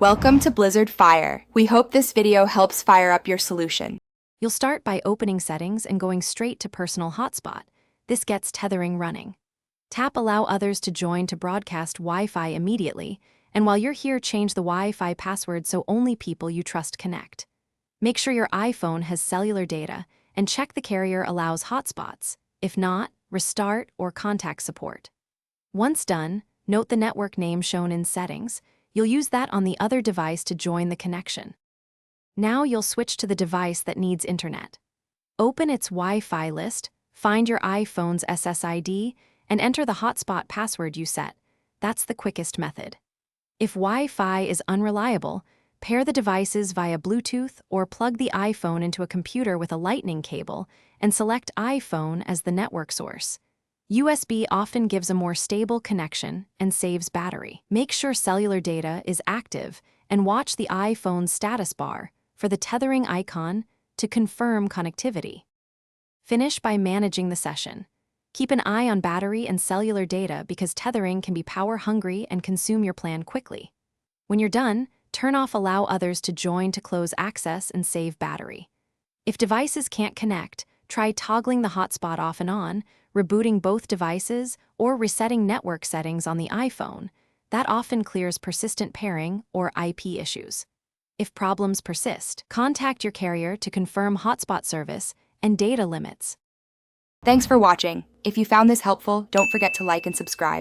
Welcome to Blizzard Fire. We hope this video helps fire up your solution. You'll start by opening Settings and going straight to Personal Hotspot. This gets tethering running. Tap Allow Others to join to broadcast Wi-Fi immediately, and while you're here, change the Wi-Fi password so only people you trust connect. Make sure your iPhone has cellular data, and check the carrier allows hotspots. If not, restart or contact support. Once done, note the network name shown in Settings. You'll use that on the other device to join the connection. Now you'll switch to the device that needs internet. Open its Wi-Fi list, find your iPhone's SSID, and enter the hotspot password you set. That's the quickest method. If Wi-Fi is unreliable, pair the devices via Bluetooth or plug the iPhone into a computer with a lightning cable and select iPhone as the network source. USB often gives a more stable connection and saves battery. Make sure cellular data is active and watch the iPhone's status bar for the tethering icon to confirm connectivity. Finish by managing the session. Keep an eye on battery and cellular data because tethering can be power-hungry and consume your plan quickly. When you're done, turn off Allow Others to join to close access and save battery. If devices can't connect, try toggling the hotspot off and on, rebooting both devices, or resetting network settings on the iPhone. That often clears persistent pairing or IP issues. If problems persist, contact your carrier to confirm hotspot service and data limits. Thanks for watching. If you found this helpful, don't forget to like and subscribe.